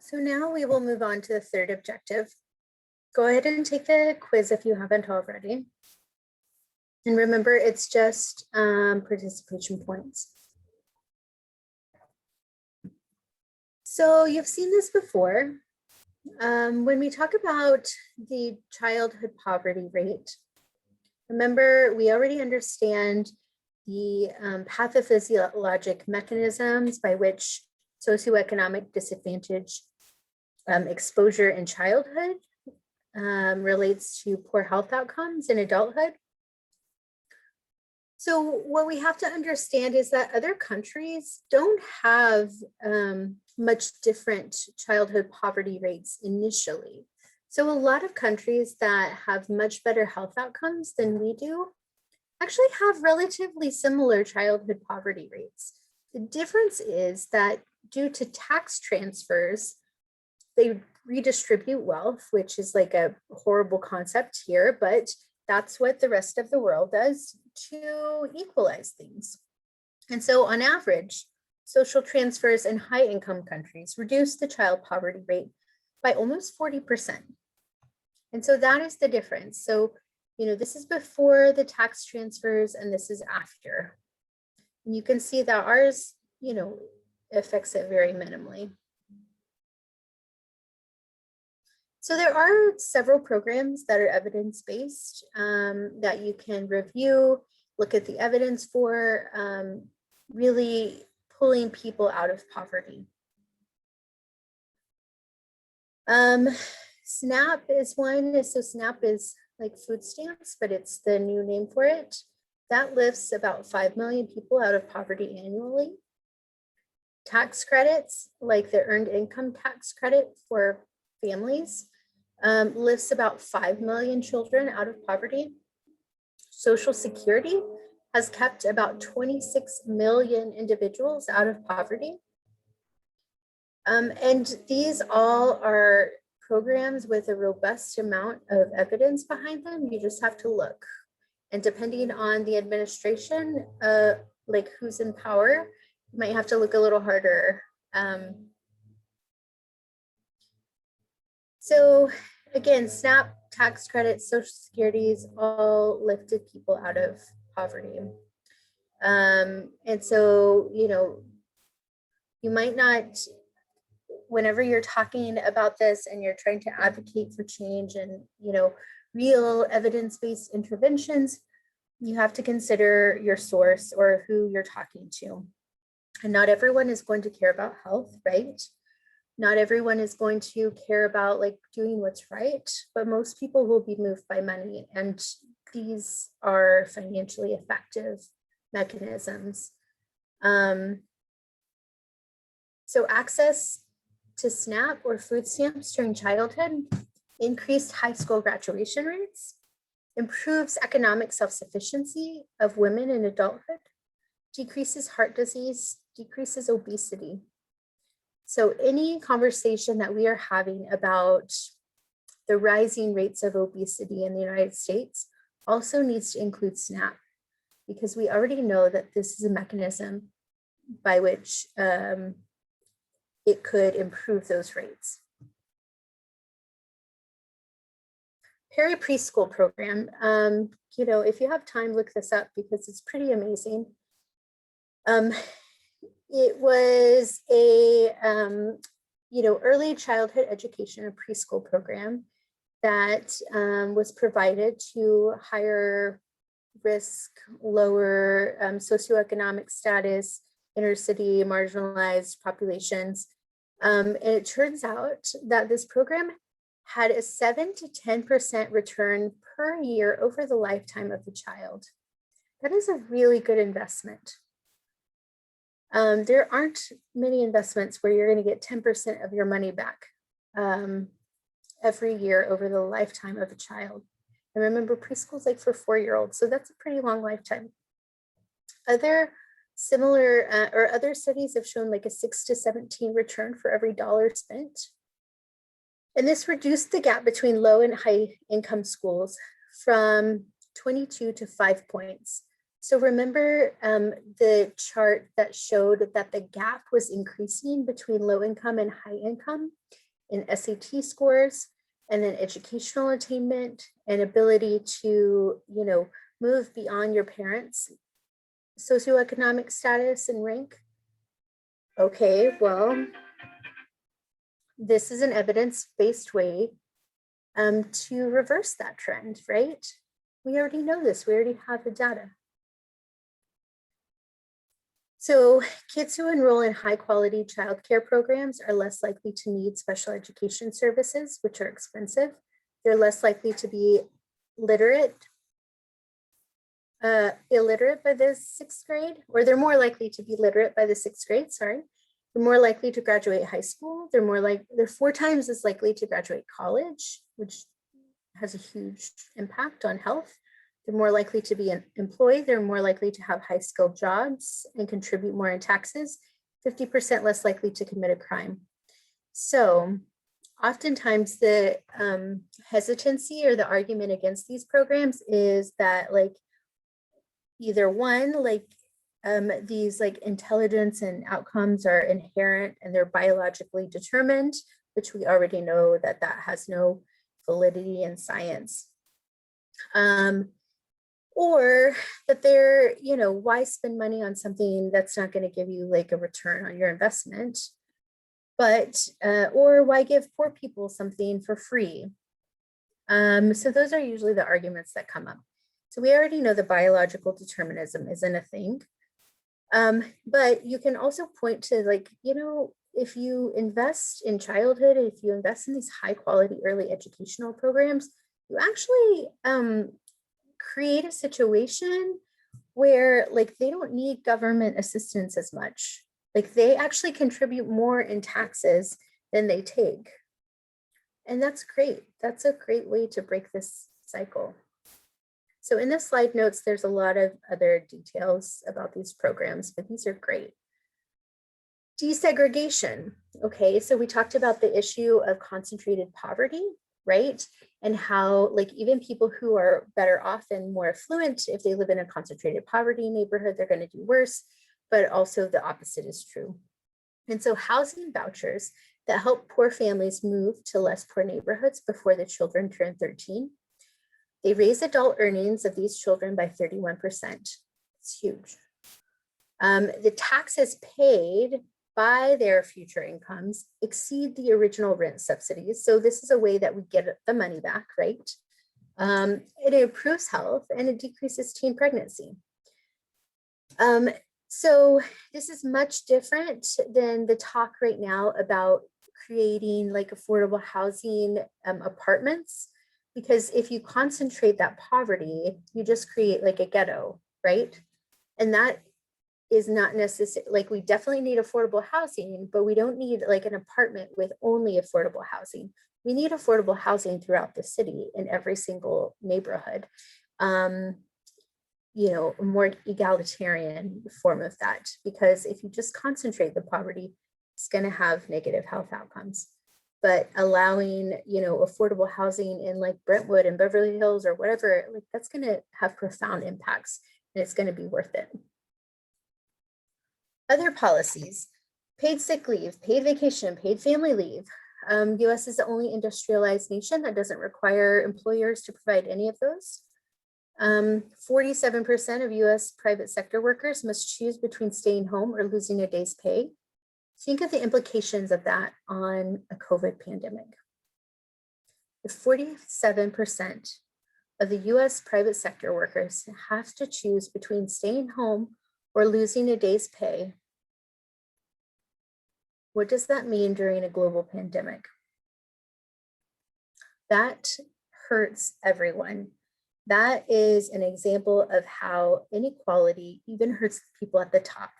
So now we will move on to the third objective. Go ahead and take the quiz if you haven't already. And remember, it's just participation points. So you've seen this before. When we talk about the childhood poverty rate, remember, we already understand the pathophysiologic mechanisms by which socioeconomic disadvantage exposure in childhood relates to poor health outcomes in adulthood. So what we have to understand is that other countries don't have much different childhood poverty rates initially. So a lot of countries that have much better health outcomes than we do actually have relatively similar childhood poverty rates. The difference is that due to tax transfers, they redistribute wealth, which is like a horrible concept here, but that's what the rest of the world does to equalize things. And so on average, social transfers in high income countries reduce the child poverty rate by almost 40%. And so that is the difference. So, this is before the tax transfers and this is after. And you can see that ours, affects it very minimally. So there are several programs that are evidence-based that you can review, look at the evidence for, really pulling people out of poverty. SNAP is one. So SNAP is like food stamps, but it's the new name for it. That lifts about 5 million people out of poverty annually. Tax credits, like the earned income tax credit for families, lifts about 5 million children out of poverty. Social Security has kept about 26 million individuals out of poverty. And these all are programs with a robust amount of evidence behind them. You just have to look. And depending on the administration, like who's in power, you might have to look a little harder. So again, SNAP, tax credits, Social Securities all lifted people out of poverty. And so, you might not, whenever you're talking about this and you're trying to advocate for change and, real evidence-based interventions, you have to consider your source or who you're talking to. And not everyone is going to care about health, right? Not everyone is going to care about like doing what's right, but most people will be moved by money, and these are financially effective mechanisms. So access to SNAP or food stamps during childhood increased high school graduation rates, improves economic self-sufficiency of women in adulthood, decreases heart disease, decreases obesity. So any conversation that we are having about the rising rates of obesity in the United States also needs to include SNAP, because we already know that this is a mechanism by which it could improve those rates. Peri-preschool program, if you have time, look this up because it's pretty amazing. It was a, early childhood education, a preschool program that was provided to higher risk, lower socioeconomic status, inner city, marginalized populations. And it turns out that this program had a 7 to 10% return per year over the lifetime of the child. That is a really good investment. There aren't many investments where you're going to get 10% of your money back every year over the lifetime of a child. And remember, preschool is like for 4-year-olds, so that's a pretty long lifetime. Other similar or other studies have shown like a 6 to 17 return for every dollar spent. And this reduced the gap between low and high income schools from 22 to 5 points. So remember the chart that showed that the gap was increasing between low income and high income in SAT scores, and then educational attainment and ability to, move beyond your parents' socioeconomic status and rank? Okay, well, this is an evidence-based way to reverse that trend, right? We already know this, we already have the data. So kids who enroll in high quality childcare programs are less likely to need special education services, which are expensive. They're less likely to be illiterate by the 6th grade, or they're more likely to be literate by the 6th grade, sorry. They're more likely to graduate high school. They're 4 times as likely to graduate college, which has a huge impact on health. They're more likely to be employed. They're more likely to have high skilled jobs and contribute more in taxes, 50% less likely to commit a crime. So oftentimes the hesitancy or the argument against these programs is that either one, these intelligence and outcomes are inherent and they're biologically determined, which we already know that has no validity in science. Or that they're, why spend money on something that's not going to give you a return on your investment? But, or why give poor people something for free? So those are usually the arguments that come up. So we already know the biological determinism isn't a thing. But you can also point to if you invest in childhood, if you invest in these high quality early educational programs, you actually create a situation where they don't need government assistance as much. They actually contribute more in taxes than they take. And that's great. That's a great way to break this cycle. So in the slide notes, there's a lot of other details about these programs, but these are great. Desegregation. Okay, so we talked about the issue of concentrated poverty, right? And how even people who are better off and more affluent, if they live in a concentrated poverty neighborhood, they're going to do worse, but also the opposite is true. And so housing vouchers that help poor families move to less poor neighborhoods before the children turn 13. They raise adult earnings of these children by 31%. It's huge. The taxes paid by their future incomes exceed the original rent subsidies. So this is a way that we get the money back, right? It improves health and it decreases teen pregnancy. So this is much different than the talk right now about creating affordable housing apartments, because if you concentrate that poverty, you just create a ghetto, right? And that is not necessary. We definitely need affordable housing, but we don't need an apartment with only affordable housing. We need affordable housing throughout the city in every single neighborhood. A more egalitarian form of that, because if you just concentrate the poverty, it's going to have negative health outcomes. But allowing, affordable housing in Brentwood and Beverly Hills or whatever, that's going to have profound impacts and it's going to be worth it. Other policies: paid sick leave, paid vacation, paid family leave. US is the only industrialized nation that doesn't require employers to provide any of those. 47% of US private sector workers must choose between staying home or losing a day's pay. Think of the implications of that on a COVID pandemic. If 47% of the US private sector workers have to choose between staying home or losing a day's pay, what does that mean during a global pandemic? That hurts everyone. That is an example of how inequality even hurts people at the top.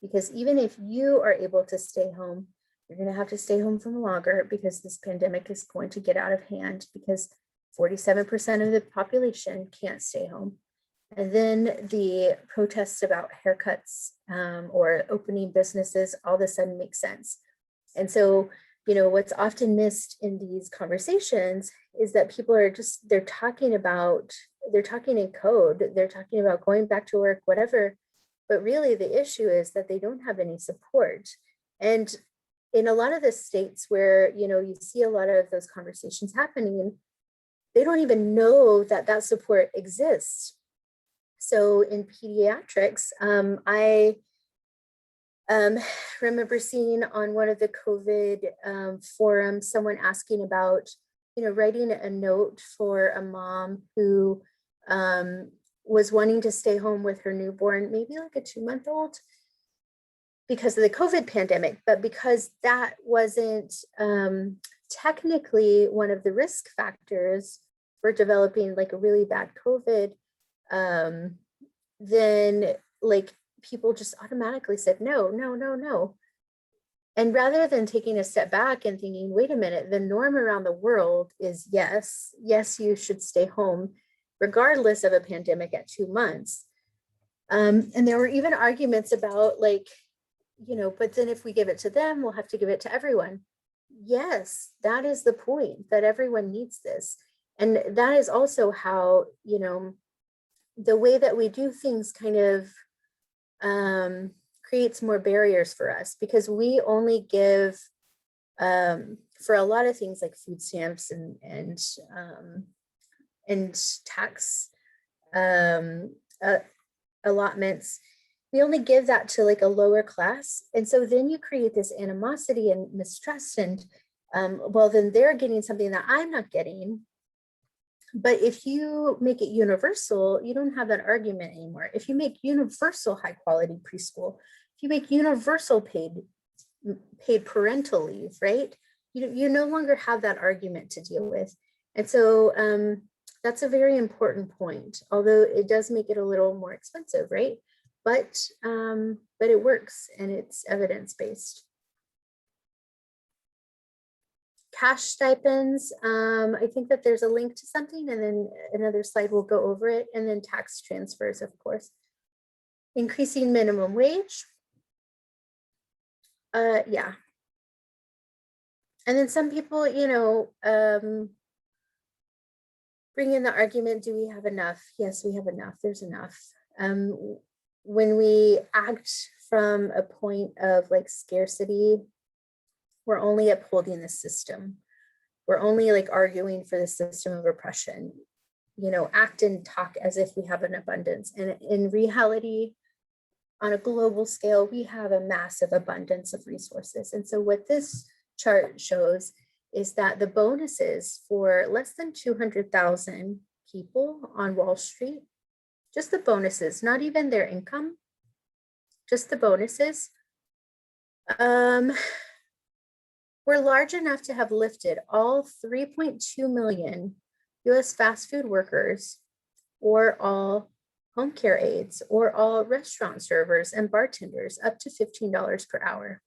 Because even if you are able to stay home, you're going to have to stay home for longer because this pandemic is going to get out of hand because 47% of the population can't stay home. And then the protests about haircuts or opening businesses all of a sudden make sense. And so, what's often missed in these conversations is that people are they're talking about they're talking in code, they're talking about going back to work, whatever. But really the issue is that they don't have any support. And in a lot of the states where, you see a lot of those conversations happening, they don't even know that that support exists. So in pediatrics, I remember seeing on one of the COVID forums, someone asking about, writing a note for a mom who was wanting to stay home with her newborn, maybe like a 2-month-old, because of the COVID pandemic, but because that wasn't technically one of the risk factors for developing like a really bad COVID, then like people just automatically said, no, no, no, no. And rather than taking a step back and thinking, wait a minute, the norm around the world is yes, you should stay home, regardless of a pandemic at 2 months. And there were even arguments about like, but then if we give it to them, we'll have to give it to everyone. Yes, that is the point, that everyone needs this. And that is also how, the way that we do things kind of creates more barriers for us, because we only give for a lot of things like food stamps and tax allotments, we only give that to like a lower class. And so then you create this animosity and mistrust, and well, then they're getting something that I'm not getting. But if you make it universal, you don't have that argument anymore. If you make universal high quality preschool, if you make universal paid parental leave, right? You no longer have that argument to deal with. And so that's a very important point, although it does make it a little more expensive, right? But it works and it's evidence-based. Cash stipends, I think that there's a link to something, and then another slide will go over it, and then tax transfers, of course. Increasing minimum wage. Yeah. And then some people, bring in the argument, do we have enough? Yes, we have enough, there's enough. When we act from a point of like scarcity, we're only upholding the system. We're only like arguing for the system of oppression. Act and talk as if we have an abundance. And in reality, on a global scale, we have a massive abundance of resources. And so what this chart shows is that the bonuses for less than 200,000 people on Wall Street, just the bonuses, not even their income, just the bonuses, were large enough to have lifted all 3.2 million US fast food workers, or all home care aides, or all restaurant servers and bartenders up to $15 per hour.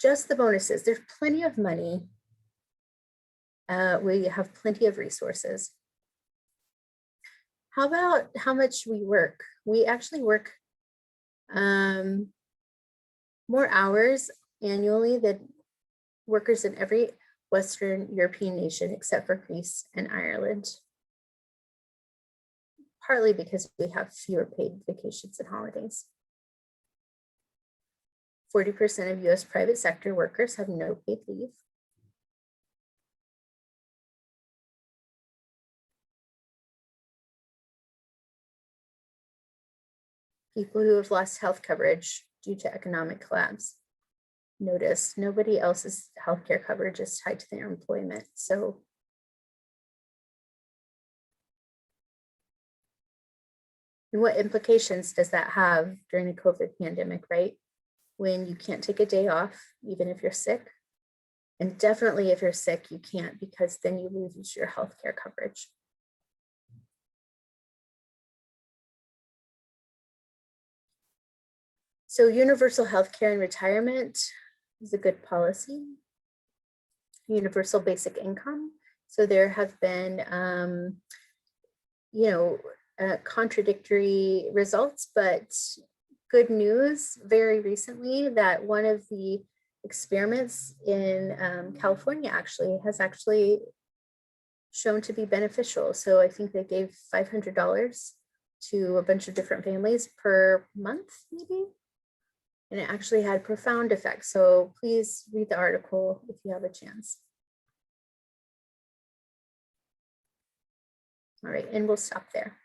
Just the bonuses. There's plenty of money. We have plenty of resources. How about how much we work? We actually work more hours annually than workers in every Western European nation except for Greece and Ireland. Partly because we have fewer paid vacations and holidays. 40% of US private sector workers have no paid leave. People who have lost health coverage due to economic collapse. Notice nobody else's healthcare coverage is tied to their employment. So and what implications does that have during a COVID pandemic, right? When you can't take a day off, even if you're sick. And definitely if you're sick, you can't, because then you lose your healthcare coverage. So universal healthcare and retirement is a good policy. Universal basic income. So there have been, contradictory results, but good news very recently that one of the experiments in California has actually shown to be beneficial. So I think they gave $500 to a bunch of different families per month, maybe. And it actually had profound effects. So please read the article if you have a chance. All right, and we'll stop there.